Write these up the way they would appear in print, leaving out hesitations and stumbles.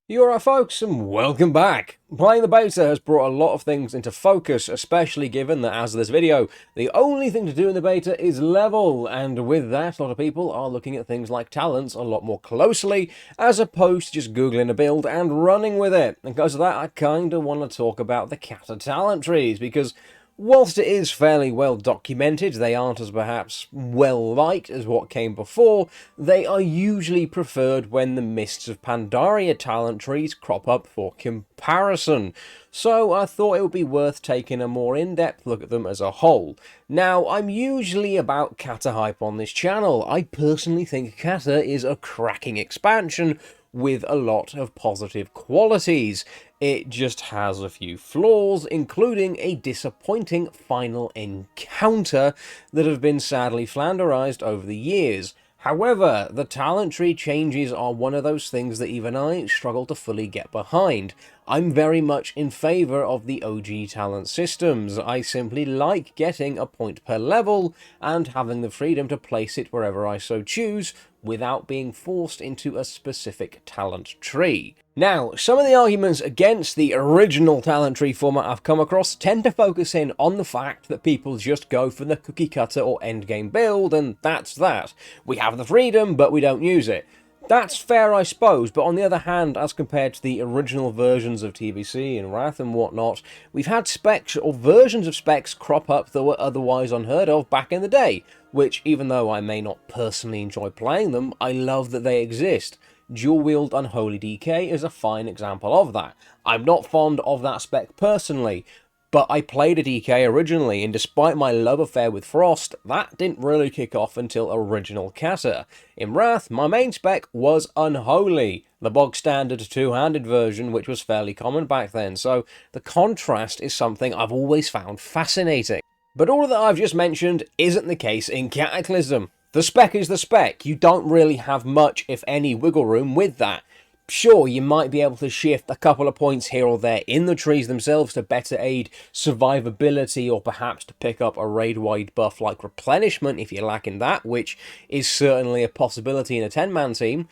You're right, folks, and welcome back. Playing the beta has brought a lot of things into focus, especially given that, as of this video, the only thing to do in the beta is level, and with that, a lot of people are looking at things like talents a lot more closely, as opposed to just googling a build and running with it. And because of that, I kinda want to talk about the Cata talent trees, because whilst it is fairly well documented, they aren't as perhaps well liked as what came before, they are usually preferred when the Mists of Pandaria talent trees crop up for comparison. So I thought it would be worth taking a more in-depth look at them as a whole. Now, I'm usually about Cata hype on this channel. I personally think Cata is a cracking expansion with a lot of positive qualities. It just has a few flaws, including a disappointing final encounter that have been sadly flanderized over the years. However, the talent tree changes are one of those things that even I struggle to fully get behind. I'm very much in favour of the OG talent systems. I simply like getting a point per level and having the freedom to place it wherever I so choose without being forced into a specific talent tree. Now, some of the arguments against the original talent tree format I've come across tend to focus in on the fact that people just go for the cookie cutter or endgame build, and that's that. We have the freedom, but we don't use it. That's fair, I suppose, but on the other hand, as compared to the original versions of TBC and Wrath and whatnot, we've had specs or versions of specs crop up that were otherwise unheard of back in the day, which, even though I may not personally enjoy playing them, I love that they exist. Dual Wield Unholy DK is a fine example of that. I'm not fond of that spec personally, but I played a DK originally, and despite my love affair with Frost, that didn't really kick off until original Cata. In Wrath, my main spec was Unholy, the bog standard two-handed version, which was fairly common back then, so the contrast is something I've always found fascinating. But all that I've just mentioned isn't the case in Cataclysm. The spec is the spec. You don't really have much, if any, wiggle room with that. Sure, you might be able to shift a couple of points here or there in the trees themselves to better aid survivability, or perhaps to pick up a raid-wide buff like replenishment if you're lacking that, which is certainly a possibility in a 10-man team.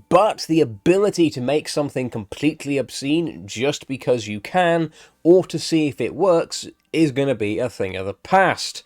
But the ability to make something completely obscene just because you can, or to see if it works, is going to be a thing of the past.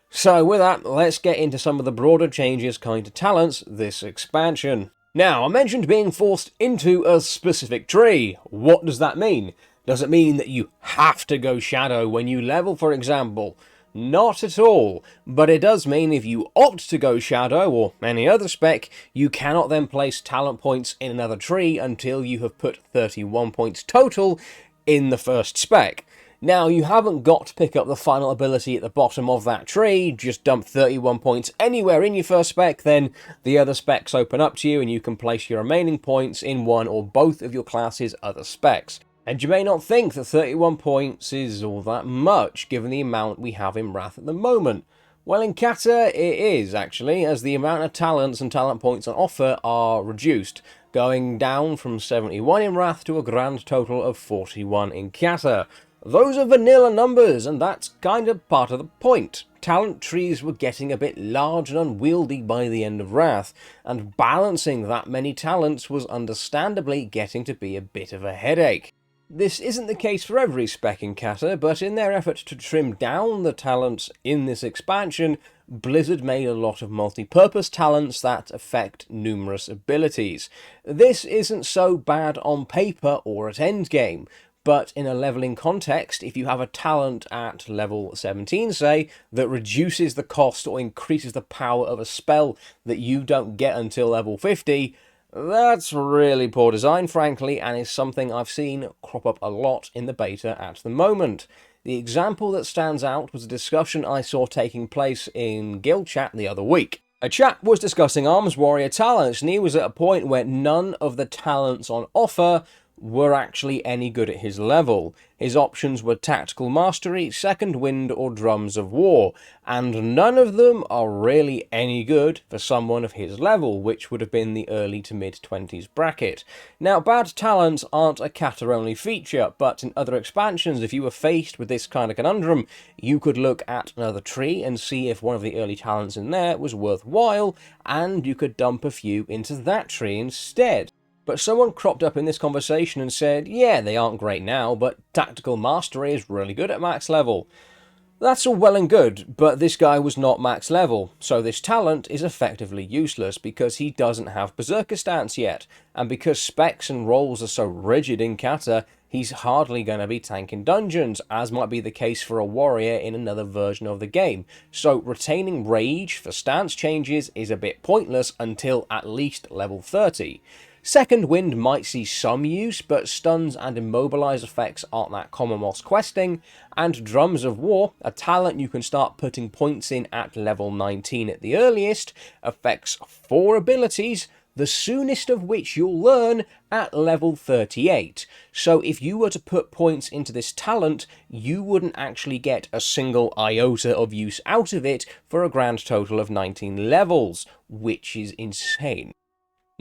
So with that, let's get into some of the broader changes coming to talents this expansion. Now, I mentioned being forced into a specific tree. What does that mean? Does it mean that you have to go Shadow when you level, for example? Not at all, but it does mean if you opt to go Shadow, or any other spec, you cannot then place talent points in another tree until you have put 31 points total in the first spec. Now, you haven't got to pick up the final ability at the bottom of that tree, just dump 31 points anywhere in your first spec, then the other specs open up to you and you can place your remaining points in one or both of your class's other specs. And you may not think that 31 points is all that much, given the amount we have in Wrath at the moment. Well, in Cata it is, actually, as the amount of talents and talent points on offer are reduced, going down from 71 in Wrath to a grand total of 41 in Cata. Those are vanilla numbers, and that's kind of part of the point. Talent trees were getting a bit large and unwieldy by the end of Wrath, and balancing that many talents was understandably getting to be a bit of a headache. This isn't the case for every spec in Cata, but in their effort to trim down the talents in this expansion, Blizzard made a lot of multi-purpose talents that affect numerous abilities. This isn't so bad on paper or at endgame, but in a leveling context, if you have a talent at level 17, say, that reduces the cost or increases the power of a spell that you don't get until level 50, that's really poor design, frankly, and is something I've seen crop up a lot in the beta at the moment. The example that stands out was a discussion I saw taking place in guild chat the other week. A chap was discussing Arms Warrior talents, and he was at a point where none of the talents on offer were actually any good at his level. His options were Tactical Mastery, Second Wind, or Drums of War, and none of them are really any good for someone of his level, which would have been the early to mid-20s bracket. Now, bad talents aren't a Cata-only feature, but in other expansions, if you were faced with this kind of conundrum, you could look at another tree and see if one of the early talents in there was worthwhile, and you could dump a few into that tree instead. But someone cropped up in this conversation and said, yeah, they aren't great now, but tactical mastery is really good at max level. That's all well and good, but this guy was not max level, so this talent is effectively useless because he doesn't have Berserker stance yet, and because specs and roles are so rigid in Kata, he's hardly going to be tanking dungeons, as might be the case for a warrior in another version of the game, so retaining rage for stance changes is a bit pointless until at least level 30. Second Wind might see some use, but stuns and immobilize effects aren't that common whilst questing, and Drums of War, a talent you can start putting points in at level 19 at the earliest, affects 4 abilities, the soonest of which you'll learn at level 38. So if you were to put points into this talent, you wouldn't actually get a single iota of use out of it for a grand total of 19 levels, which is insane.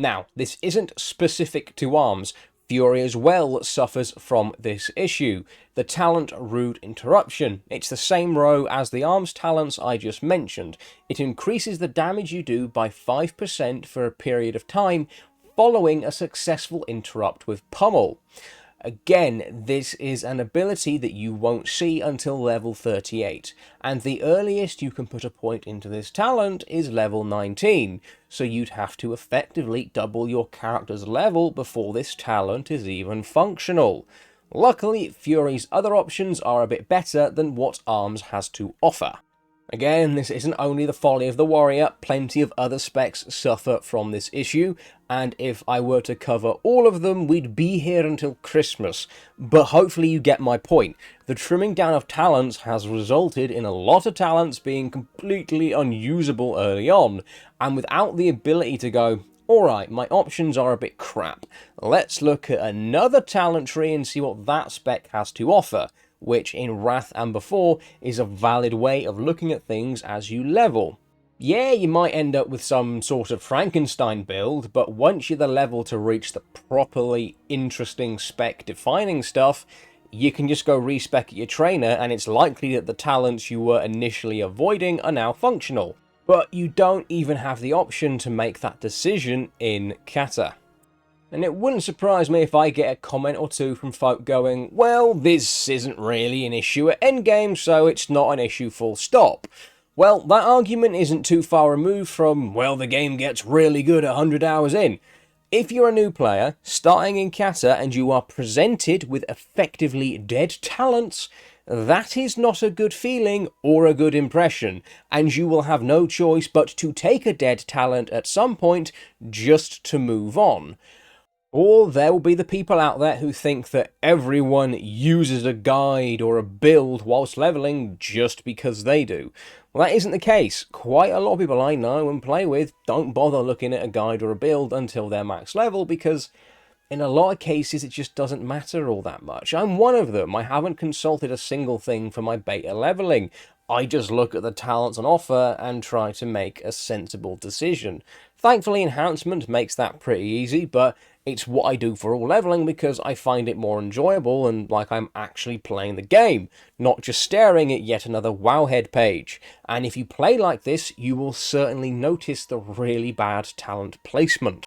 Now, this isn't specific to arms. Fury as well suffers from this issue. The talent Rude Interruption. It's the same row as the arms talents I just mentioned. It increases the damage you do by 5% for a period of time following a successful interrupt with Pummel. Again, this is an ability that you won't see until level 38, and the earliest you can put a point into this talent is level 19, so you'd have to effectively double your character's level before this talent is even functional. Luckily, Fury's other options are a bit better than what Arms has to offer. Again, this isn't only the folly of the warrior, plenty of other specs suffer from this issue, and if I were to cover all of them, we'd be here until Christmas. But hopefully you get my point. The trimming down of talents has resulted in a lot of talents being completely unusable early on, and without the ability to go, alright, my options are a bit crap, let's look at another talent tree and see what that spec has to offer, which in Wrath and before is a valid way of looking at things as you level. Yeah, you might end up with some sort of Frankenstein build, but once you're the level to reach the properly interesting spec defining stuff, you can just go respec at your trainer and it's likely that the talents you were initially avoiding are now functional. But you don't even have the option to make that decision in Kata. And it wouldn't surprise me if I get a comment or two from folk going, well, this isn't really an issue at endgame, so it's not an issue full stop. Well, that argument isn't too far removed from, well, the game gets really good 100 hours in. If you're a new player, starting in Kata, and you are presented with effectively dead talents, that is not a good feeling or a good impression, and you will have no choice but to take a dead talent at some point just to move on. Or there will be the people out there who think that everyone uses a guide or a build whilst leveling just because they do. Well, that isn't the case. Quite a lot of people I know and play with don't bother looking at a guide or a build until they're max level because in a lot of cases it just doesn't matter all that much. I'm one of them. I haven't consulted a single thing for my beta leveling. I just look at the talents on offer and try to make a sensible decision. Thankfully, enhancement makes that pretty easy, but it's what I do for all leveling because I find it more enjoyable and like I'm actually playing the game, not just staring at yet another Wowhead page. And if you play like this, you will certainly notice the really bad talent placement.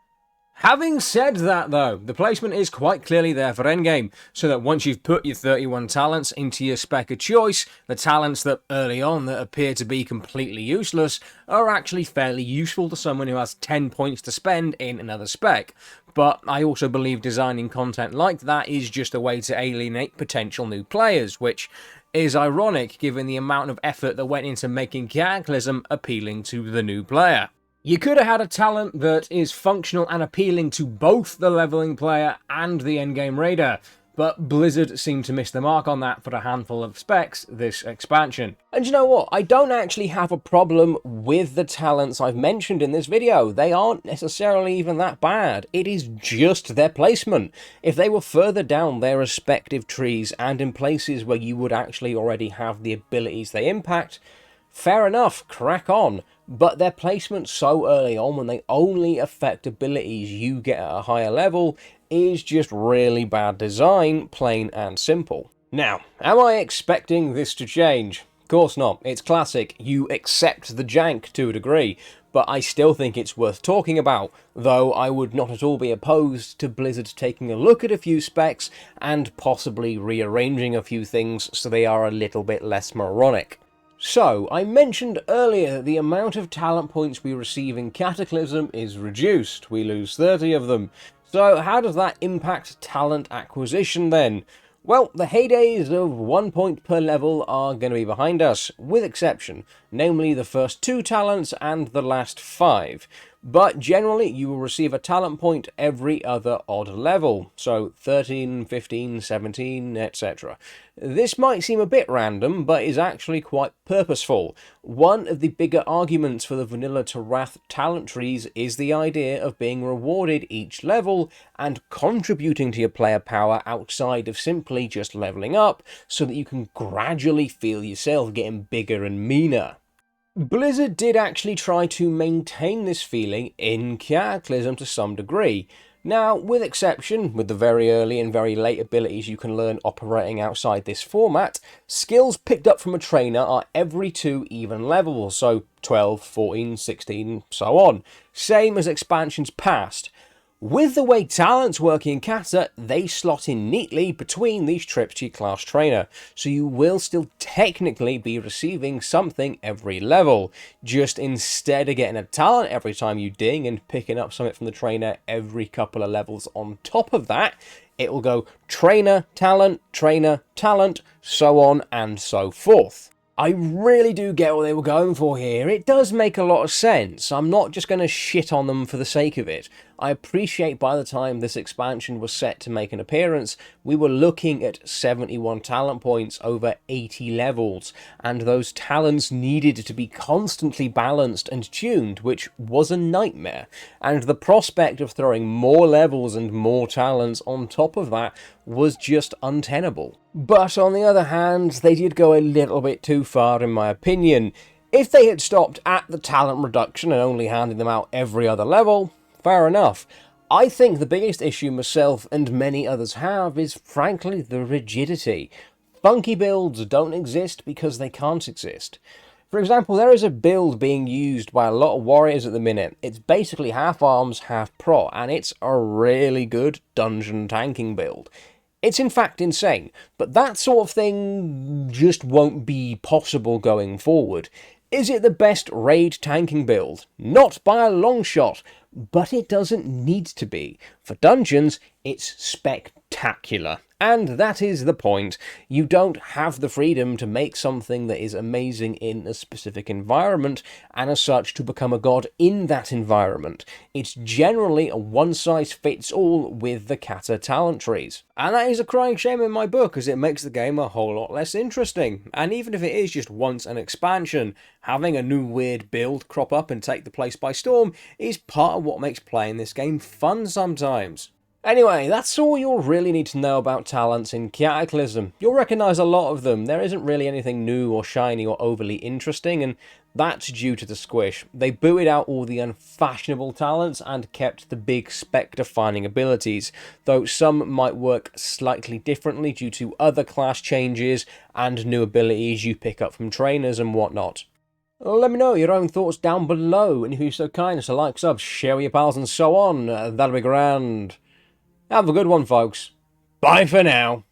Having said that though, the placement is quite clearly there for endgame, so that once you've put your 31 talents into your spec of choice, the talents that early on that appear to be completely useless are actually fairly useful to someone who has 10 points to spend in another spec. But I also believe designing content like that is just a way to alienate potential new players, which is ironic given the amount of effort that went into making Cataclysm appealing to the new player. You could have had a talent that is functional and appealing to both the leveling player and the endgame raider, but Blizzard seemed to miss the mark on that for a handful of specs this expansion. And you know what? I don't actually have a problem with the talents I've mentioned in this video. They aren't necessarily even that bad. It is just their placement. If they were further down their respective trees and in places where you would actually already have the abilities they impact, fair enough, crack on. But their placement so early on when they only affect abilities you get at a higher level is just really bad design, plain and simple. Now, am I expecting this to change? Of course not. It's classic. You accept the jank to a degree. but I still think it's worth talking about, though I would not at all be opposed to Blizzard taking a look at a few specs and possibly rearranging a few things so they are a little bit less moronic. So, I mentioned earlier that the amount of talent points we receive in Cataclysm is reduced. We lose 30 of them. So how does that impact talent acquisition then? Well, the heydays of 1 point per level are going to be behind us, with exception, namely the first 2 talents and the last 5. But generally, you will receive a talent point every other odd level, so 13, 15, 17, etc. This might seem a bit random, but is actually quite purposeful. One of the bigger arguments for the vanilla to Wrath talent trees is the idea of being rewarded each level and contributing to your player power outside of simply just leveling up, so that you can gradually feel yourself getting bigger and meaner. Blizzard did actually try to maintain this feeling in Cataclysm to some degree. Now, with exception, with the very early and very late abilities you can learn operating outside this format, skills picked up from a trainer are every 2 even levels, so 12, 14, 16, so on. Same as expansions past. With the way talents work in Cata, they slot in neatly between these trips to your class trainer, so you will still technically be receiving something every level, just instead of getting a talent every time you ding and picking up something from the trainer every couple of levels on top of that, it will go trainer, talent, so on and so forth. I really do get what they were going for here. It does make a lot of sense. I'm not just going to shit on them for the sake of it. I appreciate by the time this expansion was set to make an appearance, we were looking at 71 talent points over 80 levels, and those talents needed to be constantly balanced and tuned, which was a nightmare. And the prospect of throwing more levels and more talents on top of that was just untenable. But on the other hand, they did go a little bit too far in my opinion. If they had stopped at the talent reduction and only handing them out every other level, fair enough. I think the biggest issue myself and many others have is frankly the rigidity. Funky builds don't exist because they can't exist. For example, there is a build being used by a lot of warriors at the minute. It's basically half arms, half prot, and it's a really good dungeon tanking build. It's in fact insane, but that sort of thing just won't be possible going forward. Is it the best raid tanking build? Not by a long shot, but it doesn't need to be. For dungeons, it's spectacular. And that is the point. You don't have the freedom to make something that is amazing in a specific environment, and as such to become a god in that environment. It's generally a one-size-fits-all with the Cata talent trees. And that is a crying shame in my book, as it makes the game a whole lot less interesting. And even if it is just once an expansion, having a new weird build crop up and take the place by storm is part of what makes playing this game fun sometimes. Anyway, that's all you'll really need to know about talents in Cataclysm. You'll recognise a lot of them. There isn't really anything new or shiny or overly interesting, and that's due to the squish. They booted out all the unfashionable talents and kept the big spec-defining abilities, though some might work slightly differently due to other class changes and new abilities you pick up from trainers and whatnot. Let me know your own thoughts down below, and if you're so kind as to like, sub, share with your pals and so on, that'll be grand. Have a good one, folks. Bye for now.